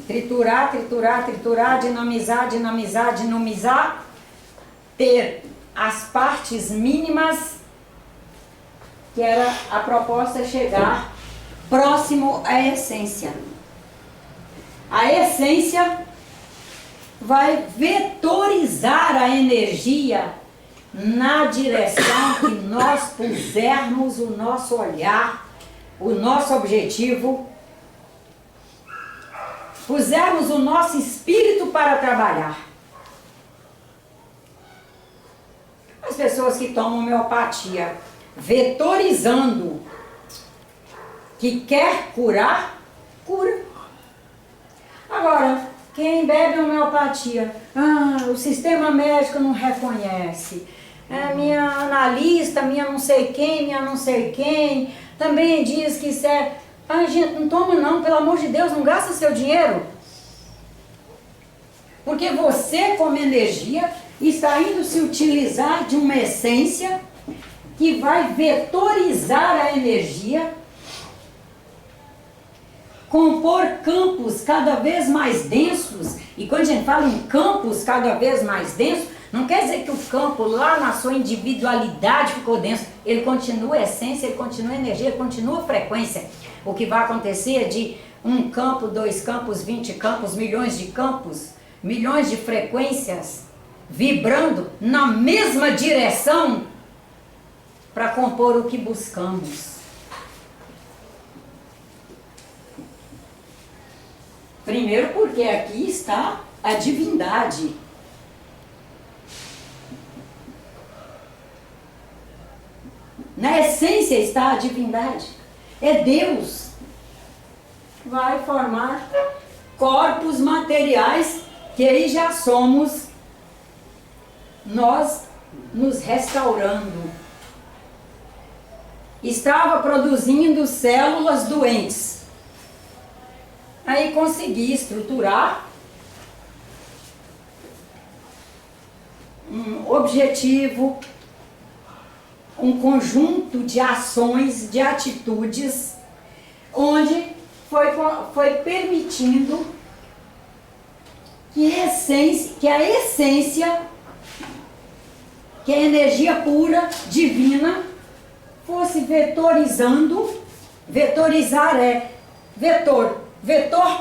triturar, triturar, triturar, dinamizar, dinamizar, dinamizar, ter as partes mínimas, que era a proposta chegar próximo à essência. A essência vai vetorizar a energia na direção que nós pusermos o nosso olhar, o nosso objetivo, pusermos o nosso espírito para trabalhar. As pessoas que tomam homeopatia vetorizando que quer curar, cura. Agora, quem bebe homeopatia, o sistema médico não reconhece, minha analista, minha não sei quem, também diz que isso é... gente, não toma não, pelo amor de Deus, não gasta seu dinheiro. Porque você, como energia, está indo se utilizar de uma essência que vai vetorizar a energia, compor campos cada vez mais densos. E quando a gente fala em campos cada vez mais densos, não quer dizer que o campo lá na sua individualidade ficou denso. Ele continua essência, ele continua energia, ele continua frequência. O que vai acontecer é de 1 campo, 2 campos, 20 campos, milhões de campos, milhões de frequências vibrando na mesma direção para compor o que buscamos. Primeiro porque aqui está a divindade. Na essência está a divindade. É Deus. Vai formar corpos materiais que aí já somos nós nos restaurando. Estava produzindo células doentes. Aí consegui estruturar um objetivo, um conjunto de ações, de atitudes, onde foi permitindo que a essência, que a energia pura, divina, fosse vetorizando. Vetorizar é vetor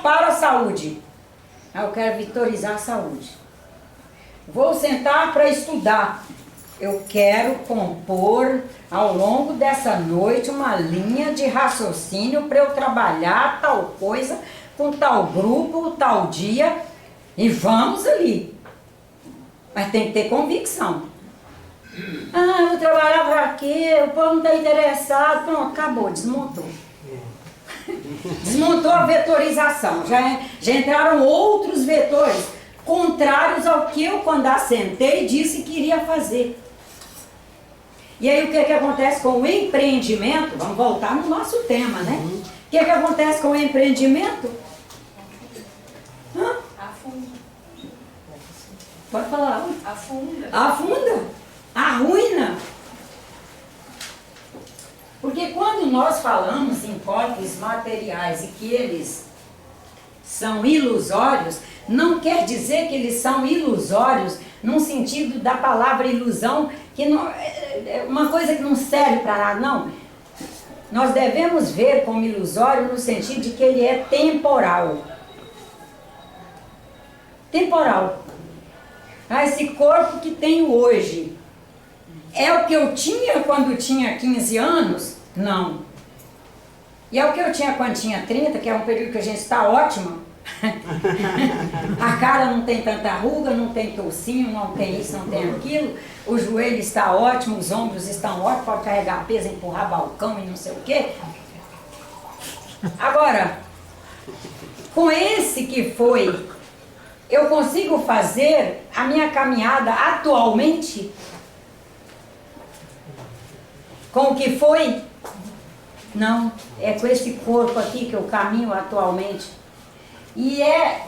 para a saúde. Eu quero vetorizar a saúde. Vou sentar para estudar. Eu quero compor ao longo dessa noite uma linha de raciocínio para eu trabalhar tal coisa com tal grupo, tal dia, e vamos ali. Mas tem que ter convicção. Eu vou trabalhar para quê? O povo não está interessado. Pronto, acabou, desmontou. Desmontou a vetorização. Já entraram outros vetores contrários ao que eu, quando assentei, disse que iria fazer. E aí o que acontece com o empreendimento? Vamos voltar no nosso tema, né? O que acontece com o empreendimento? Afunda. Pode falar. Afunda. Afunda. Arruína. Porque quando nós falamos em corpos materiais e que eles são ilusórios, não quer dizer que eles são ilusórios num sentido da palavra ilusão, que não, é uma coisa que não serve para nada, não. Nós devemos ver como ilusório no sentido de que ele é temporal. Temporal. Esse corpo que tenho hoje é o que eu tinha quando tinha 15 anos? Não. E é o que eu tinha quando tinha 30, que é um período que a gente está ótima. A cara não tem tanta ruga, não tem tocinho, não tem isso, não tem aquilo. O joelho está ótimo, os ombros estão ótimos, pode carregar peso, empurrar balcão e não sei o quê. Agora, com esse que foi, eu consigo fazer a minha caminhada atualmente? Com o que foi? Não, é com esse corpo aqui que eu caminho atualmente. E é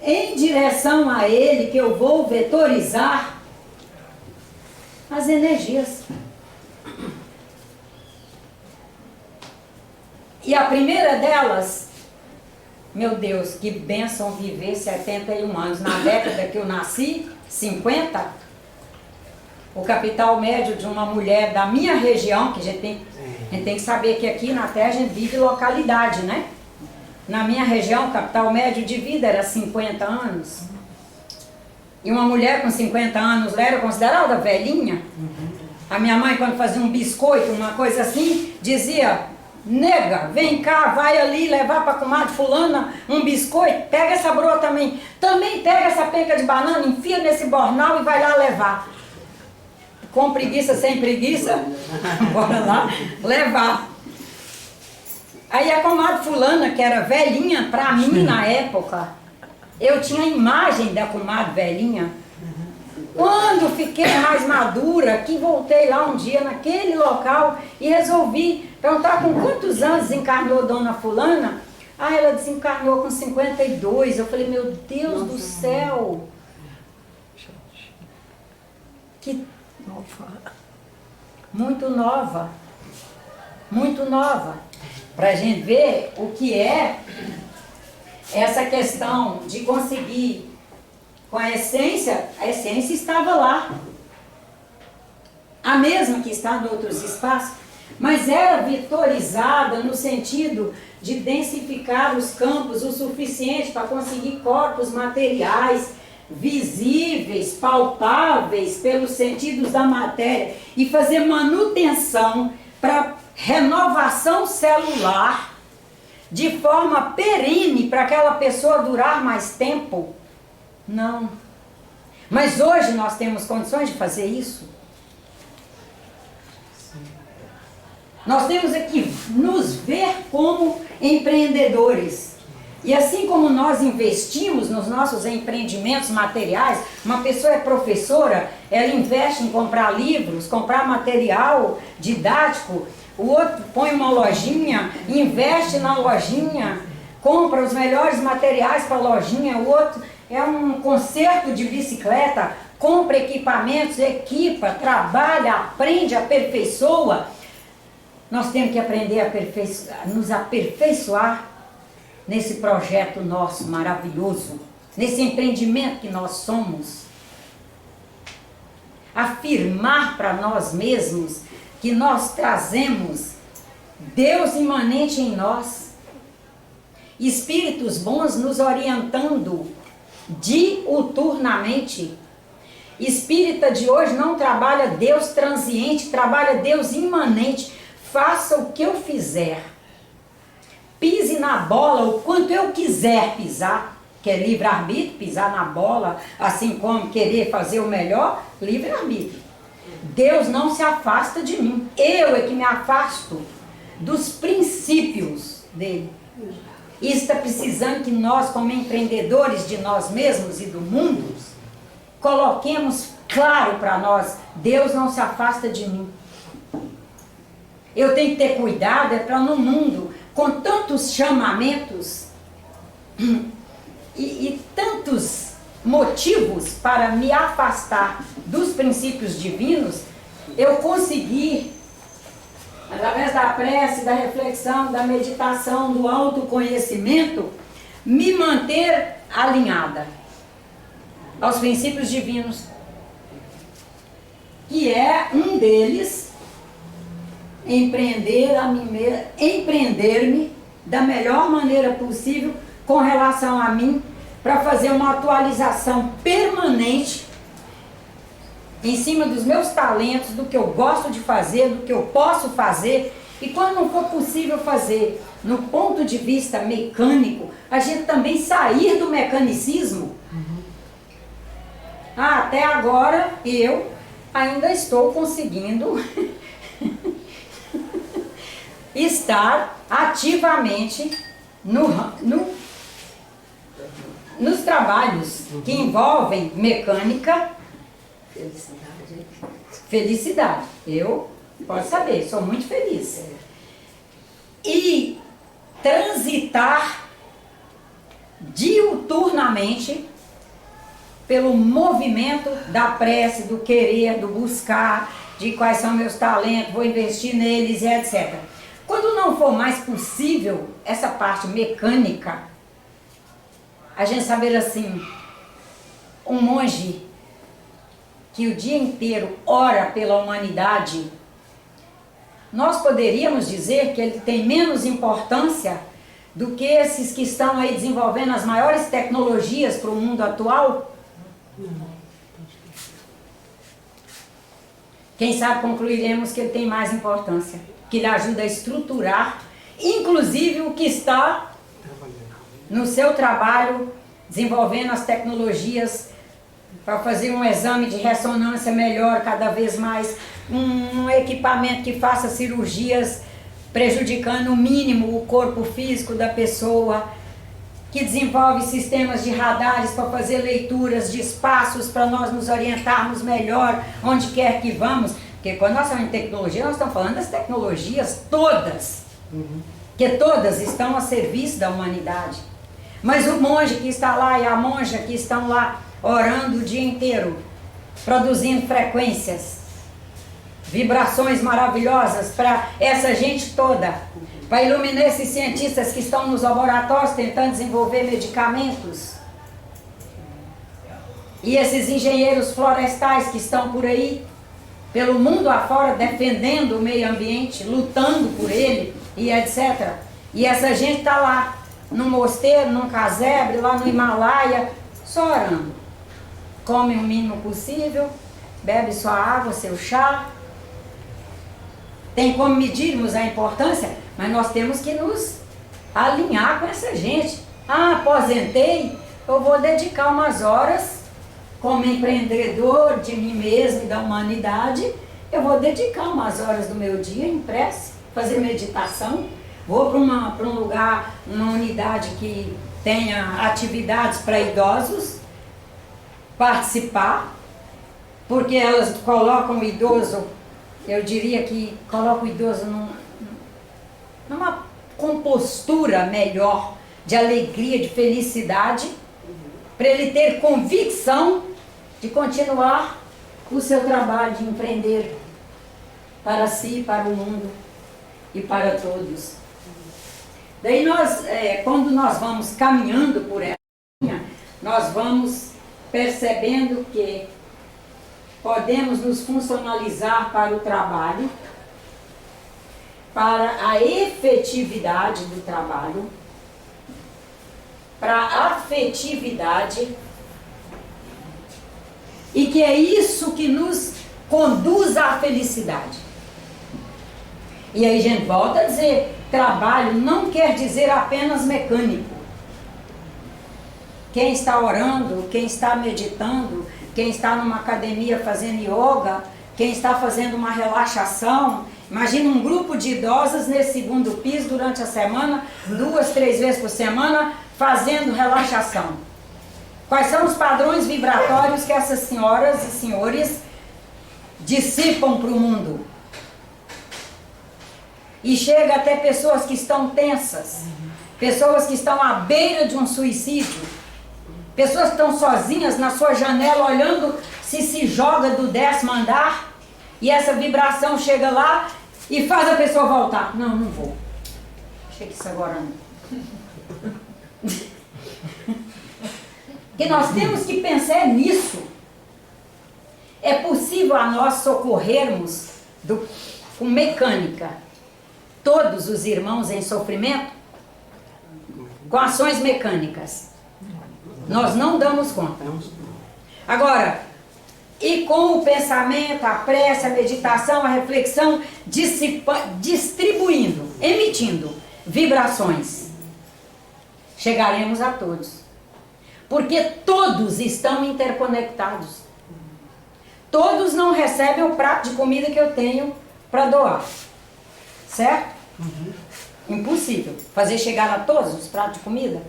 em direção a ele que eu vou vetorizar as energias. E a primeira delas, meu Deus, que bênção viver 71 anos. Na década que eu nasci, 50, o capital médio de uma mulher da minha região, que a gente tem que saber que aqui na Terra a gente vive localidade, né? Na minha região, o capital médio de vida era 50 anos. E uma mulher com 50 anos era considerada velhinha. A minha mãe, quando fazia um biscoito, uma coisa assim, dizia: nega, vem cá, vai ali levar para a comadre fulana um biscoito, pega essa broa também. Também pega essa penca de banana, enfia nesse bornal e vai lá levar. Com preguiça, sem preguiça, bora lá levar. Aí a comadre fulana, que era velhinha, para mim na época, eu tinha a imagem da comadre velhinha. Quando fiquei mais madura, que voltei lá um dia naquele local e resolvi perguntar com quantos anos desencarnou Dona Fulana. Ah, ela desencarnou com 52. Eu falei, meu Deus do céu! Que muito nova. Muito nova. Para a gente ver o que é essa questão de conseguir com a essência estava lá. A mesma que está em outros espaços, mas era vitorizada no sentido de densificar os campos o suficiente para conseguir corpos materiais visíveis, palpáveis pelos sentidos da matéria e fazer manutenção para renovação celular de forma perene para aquela pessoa durar mais tempo. Não. Mas hoje nós temos condições de fazer isso. Nós temos que nos ver como empreendedores. E assim como nós investimos nos nossos empreendimentos materiais, uma pessoa é professora, ela investe em comprar livros, comprar material didático, o outro põe uma lojinha, investe na lojinha, compra os melhores materiais para a lojinha, o outro é um conserto de bicicleta, compra equipamentos, equipa, trabalha, aprende, aperfeiçoa. Nós temos que aprender a nos aperfeiçoar nesse projeto nosso maravilhoso, nesse empreendimento que nós somos. Afirmar para nós mesmos que nós trazemos Deus imanente em nós, espíritos bons nos orientando diuturnamente. Espírita de hoje não trabalha Deus transiente, trabalha Deus imanente. Faça o que eu fizer. Pise na bola o quanto eu quiser pisar, que é livre-arbítrio, pisar na bola, assim como querer fazer o melhor, livre-arbítrio. Deus não se afasta de mim, eu é que me afasto dos princípios dele. E está precisando que nós, como empreendedores de nós mesmos e do mundo, coloquemos claro para nós, Deus não se afasta de mim. Eu tenho que ter cuidado para no mundo, com tantos chamamentos e tantos motivos para me afastar dos princípios divinos, eu conseguir, através da prece, da reflexão, da meditação, do autoconhecimento, me manter alinhada aos princípios divinos, que é um deles, empreender-me da melhor maneira possível com relação a mim, para fazer uma atualização permanente em cima dos meus talentos, do que eu gosto de fazer, do que eu posso fazer. E quando não for possível fazer no ponto de vista mecânico, a gente também sair do mecanicismo. Até agora eu ainda estou conseguindo estar ativamente nos trabalhos que envolvem mecânica, felicidade. Eu, pode saber, sou muito feliz. E transitar diuturnamente pelo movimento da prece, do querer, do buscar, de quais são meus talentos, vou investir neles e etc. Quando não for mais possível essa parte mecânica, a gente saber assim, um monge que o dia inteiro ora pela humanidade, nós poderíamos dizer que ele tem menos importância do que esses que estão aí desenvolvendo as maiores tecnologias para o mundo atual? Quem sabe concluiremos que ele tem mais importância, que ele ajuda a estruturar, inclusive o que está no seu trabalho, desenvolvendo as tecnologias para fazer um exame de ressonância melhor, cada vez mais, um equipamento que faça cirurgias prejudicando o mínimo o corpo físico da pessoa, que desenvolve sistemas de radares para fazer leituras de espaços para nós nos orientarmos melhor onde quer que vamos. Porque quando nós falamos em tecnologia, nós estamos falando das tecnologias todas, que todas estão a serviço da humanidade. Mas o monge que está lá e a monja que estão lá orando o dia inteiro, produzindo frequências, vibrações maravilhosas para essa gente toda, para iluminar esses cientistas que estão nos laboratórios tentando desenvolver medicamentos, e esses engenheiros florestais que estão por aí, pelo mundo afora, defendendo o meio ambiente, lutando por ele e etc. E essa gente está lá, num mosteiro, num casebre, lá no Himalaia, só orando. Come o mínimo possível, bebe sua água, seu chá. Tem como medirmos a importância, mas nós temos que nos alinhar com essa gente. Ah, aposentei, eu vou dedicar umas horas como empreendedor de mim mesmo e da humanidade. Eu vou dedicar umas horas do meu dia em prece, fazer meditação. Vou para um lugar, uma unidade que tenha atividades para idosos, participar, porque elas colocam o idoso, eu diria que colocam o idoso numa compostura melhor, de alegria, de felicidade, para ele ter convicção de continuar o seu trabalho de empreender para si, para o mundo e para todos. Daí quando nós vamos caminhando por essa linha, nós vamos percebendo que podemos nos funcionalizar para o trabalho, para a efetividade do trabalho, para a afetividade, e que é isso que nos conduz à felicidade. E aí a gente volta a dizer, trabalho não quer dizer apenas mecânico. Quem está orando, quem está meditando, quem está numa academia fazendo yoga, quem está fazendo uma relaxação. Imagina um grupo de idosas nesse segundo piso durante a semana, 2, 3 vezes por semana, fazendo relaxação. Quais são os padrões vibratórios que essas senhoras e senhores dissipam para o mundo? E chega até pessoas que estão tensas, pessoas que estão à beira de um suicídio, pessoas que estão sozinhas na sua janela olhando se joga do 10º andar, e essa vibração chega lá e faz a pessoa voltar. Não, não vou. Chega isso agora não. Que nós temos que pensar nisso. É possível a nós socorrermos com mecânica todos os irmãos em sofrimento com ações mecânicas? Nós não damos conta. Agora, e com o pensamento, a prece, a meditação, a reflexão, distribuindo, emitindo vibrações, chegaremos a todos. Porque todos estão interconectados. Todos não recebem o prato de comida que eu tenho para doar. Certo? Impossível fazer chegar a todos os pratos de comida.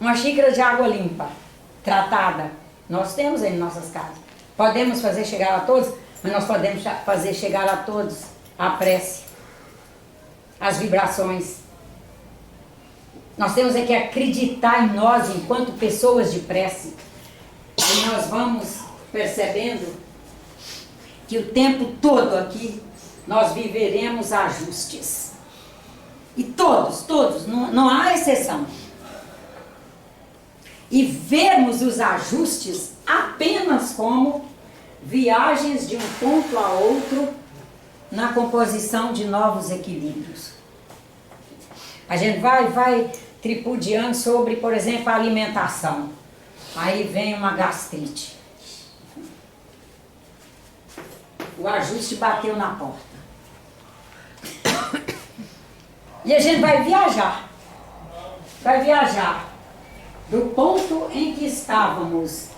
Uma xícara de água limpa, tratada, nós temos em nossas casas. Podemos fazer chegar a todos, mas nós podemos fazer chegar a todos a prece, as vibrações. Nós temos é que acreditar em nós enquanto pessoas de prece. E nós vamos percebendo que o tempo todo aqui nós viveremos ajustes. E todos, não há exceção. E vermos os ajustes apenas como viagens de um ponto a outro na composição de novos equilíbrios. A gente vai tripudiando sobre, por exemplo, a alimentação. Aí vem uma gastrite. O ajuste bateu na porta. E a gente vai viajar. Vai viajar do ponto em que estávamos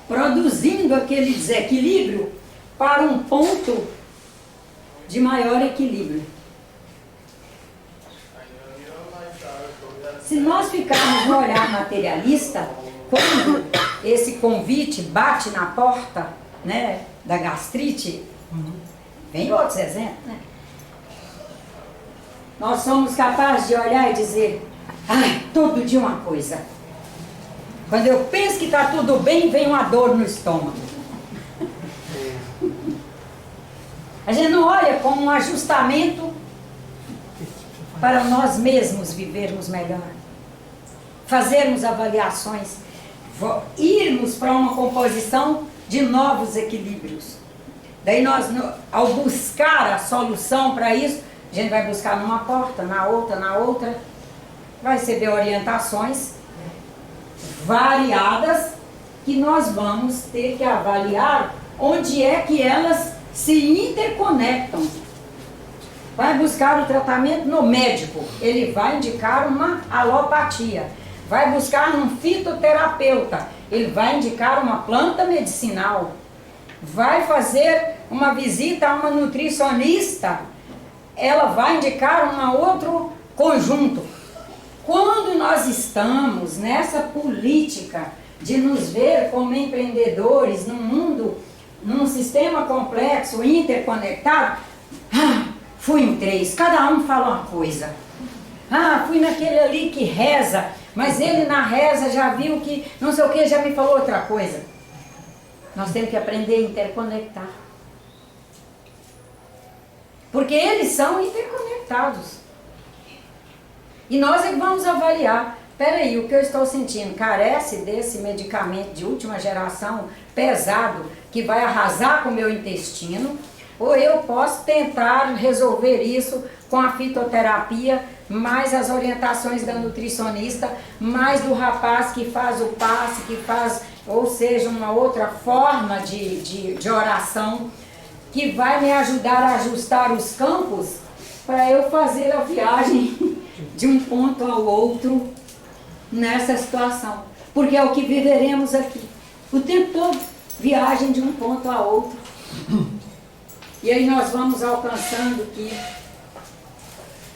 produzindo aquele desequilíbrio para um ponto de maior equilíbrio. Se nós ficarmos no olhar materialista, quando esse convite bate na porta, né, da gastrite, vem outros exemplos, né? Nós somos capazes de olhar e dizer, ai, todo dia uma coisa. Quando eu penso que está tudo bem, vem uma dor no estômago. A gente não olha como um ajustamento para nós mesmos vivermos melhor. Fazermos avaliações, irmos para uma composição de novos equilíbrios. Daí nós, ao buscar a solução para isso, a gente vai buscar numa porta, na outra, vai receber orientações variadas que nós vamos ter que avaliar onde é que elas se interconectam. Vai buscar o tratamento no médico, ele vai indicar uma alopatia. Vai buscar um fitoterapeuta, ele vai indicar uma planta medicinal. Vai fazer uma visita a uma nutricionista, ela vai indicar um outro conjunto. Quando nós estamos nessa política de nos ver como empreendedores num mundo, num sistema complexo, interconectado, fui em 3, cada um fala uma coisa. Fui naquele ali que reza, mas ele na reza já viu que não sei o que, já me falou outra coisa. Nós temos que aprender a interconectar. Porque eles são interconectados. E nós é que vamos avaliar, peraí, o que eu estou sentindo carece desse medicamento de última geração pesado que vai arrasar com o meu intestino, ou eu posso tentar resolver isso com a fitoterapia, mais as orientações da nutricionista, mais do rapaz que faz o passe, que faz, ou seja, uma outra forma de oração, que vai me ajudar a ajustar os campos para eu fazer a viagem de um ponto ao outro nessa situação. Porque é o que viveremos aqui. O tempo todo, viagem de um ponto a outro. E aí nós vamos alcançando que,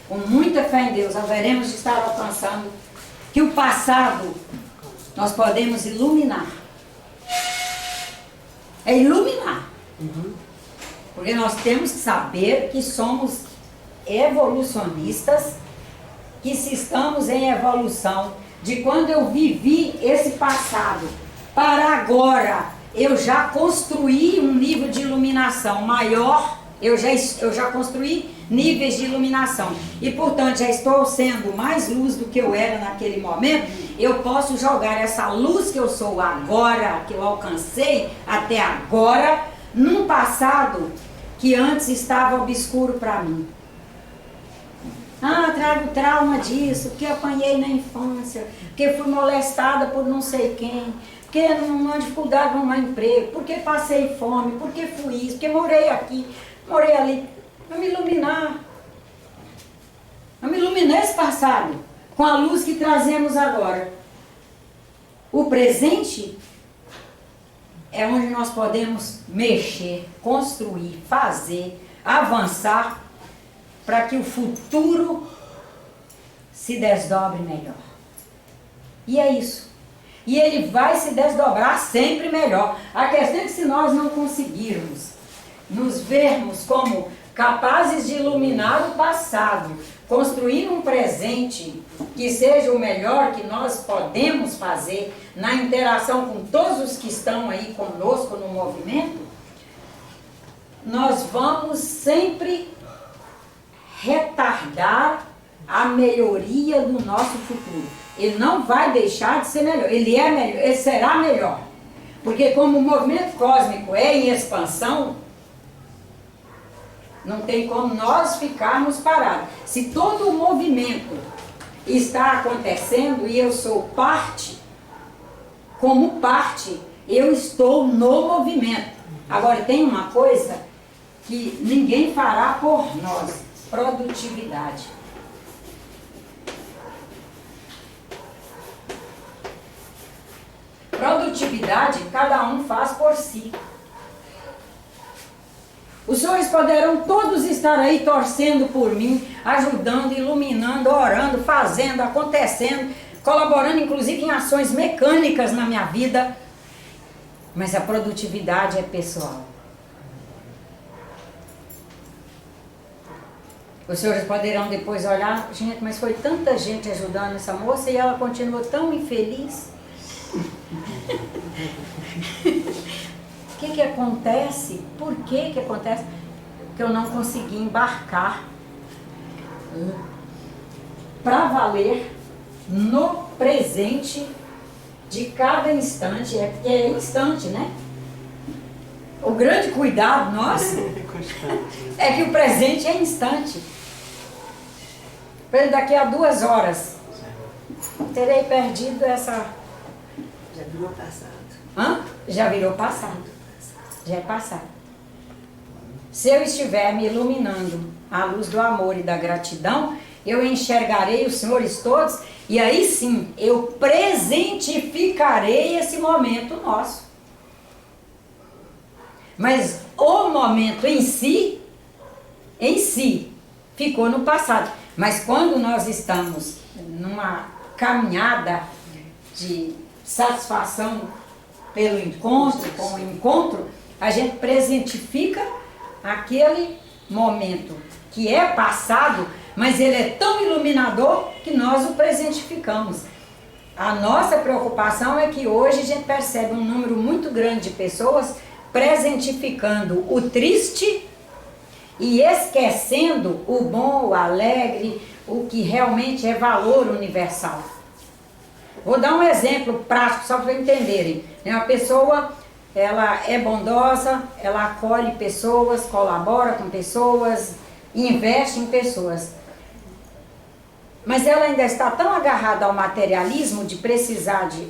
com muita fé em Deus, haveremos de estar alcançando que o passado nós podemos iluminar. É iluminar. Porque nós temos que saber que somos evolucionistas, que se estamos em evolução, de quando eu vivi esse passado para agora, eu já construí um nível de iluminação maior, eu já construí níveis de iluminação e, portanto, já estou sendo mais luz do que eu era naquele momento. Eu posso jogar essa luz que eu sou agora, que eu alcancei até agora, num passado que antes estava obscuro para mim. Trago trauma disso, porque apanhei na infância, porque fui molestada por não sei quem, porque numa dificuldade de arrumar emprego, porque passei fome, porque fui isso, porque morei aqui, morei ali. Vamos iluminar. Vamos iluminar esse passado com a luz que trazemos agora. O presente é onde nós podemos mexer, construir, fazer, avançar, para que o futuro se desdobre melhor. E é isso. E ele vai se desdobrar sempre melhor. A questão é que se nós não conseguirmos nos vermos como capazes de iluminar o passado, construir um presente que seja o melhor que nós podemos fazer na interação com todos os que estão aí conosco no movimento, nós vamos sempre retardar a melhoria do nosso futuro. Ele não vai deixar de ser melhor, ele é melhor, ele será melhor. Porque como o movimento cósmico é em expansão, não tem como nós ficarmos parados. Se todo o movimento está acontecendo e eu sou parte, como parte, eu estou no movimento. Agora tem uma coisa que ninguém fará por nós: produtividade. Produtividade, cada um faz por si. Os senhores poderão todos estar aí torcendo por mim, ajudando, iluminando, orando, fazendo, acontecendo, colaborando inclusive em ações mecânicas na minha vida. Mas a produtividade é pessoal. Os senhores poderão depois olhar: gente, mas foi tanta gente ajudando essa moça e ela continuou tão infeliz. O que acontece? Por que acontece? Porque eu não consegui embarcar para valer no presente de cada instante. Porque é instante, né? O grande cuidado nosso é que o presente é instante. Daqui a 2 horas terei perdido essa... Já virou passado. Hã? Já virou passado. Já é passado. Se eu estiver me iluminando à luz do amor e da gratidão, eu enxergarei os senhores todos e aí sim eu presentificarei esse momento nosso. Mas o momento em si, ficou no passado. Mas quando nós estamos numa caminhada de satisfação pelo encontro, com o encontro, a gente presentifica aquele momento que é passado, mas ele é tão iluminador que nós o presentificamos. A nossa preocupação é que hoje a gente percebe um número muito grande de pessoas presentificando o triste e esquecendo o bom, o alegre, o que realmente é valor universal. Vou dar um exemplo prático só para entenderem. Uma pessoa, ela é bondosa, ela acolhe pessoas, colabora com pessoas, investe em pessoas. Mas ela ainda está tão agarrada ao materialismo de precisar de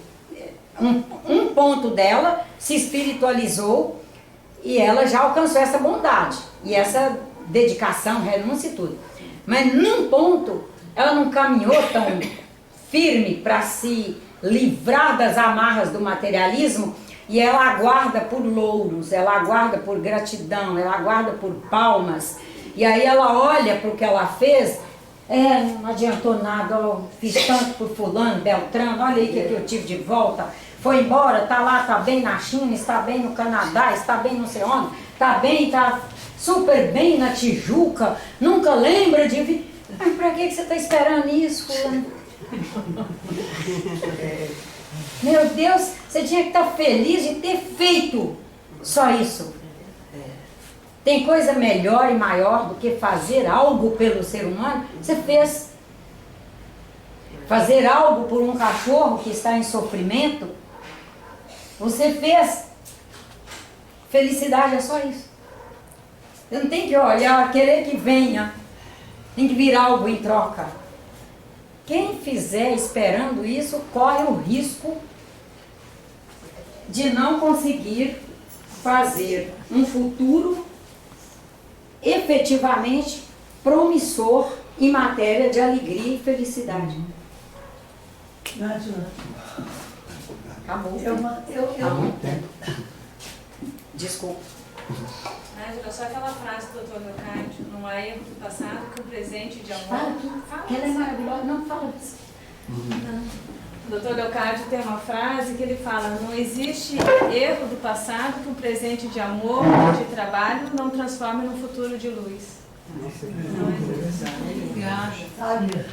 um ponto dela, se espiritualizou e ela já alcançou essa bondade e essa dedicação, renúncia e tudo. Mas num ponto ela não caminhou tão firme para se livrar das amarras do materialismo e ela aguarda por louros, ela aguarda por gratidão, ela aguarda por palmas. E aí ela olha para o que ela fez, não adiantou nada, eu fiz tanto por fulano, Beltrano, olha aí o que eu tive de volta. Foi embora, está lá, está bem na China, está bem no Canadá, está bem não sei onde, está bem, está super bem na Tijuca, nunca lembra de vir. Mas para que você está esperando isso, fulano? Meu Deus, você tinha que estar feliz de ter feito só isso. Tem coisa melhor e maior do que fazer algo pelo ser humano? Você fez. Fazer algo por um cachorro que está em sofrimento, você fez. Felicidade é só isso. Você não tem que olhar, querer que venha. Tem que vir algo em troca. Quem fizer esperando isso, corre o risco de não conseguir fazer um futuro efetivamente promissor em matéria de alegria e felicidade. Acabou. Há muito tempo. Desculpa. Nájila, só aquela frase do Dr. Leocádio: não há erro do passado que o presente de amor. Fala aqui. Ela é maravilhosa. Não, fala isso. O Dr. Leocádio tem uma frase que ele fala: não existe erro do passado que um presente de amor, de trabalho, não transforme num futuro de luz. Nossa, Não existe. Obrigada.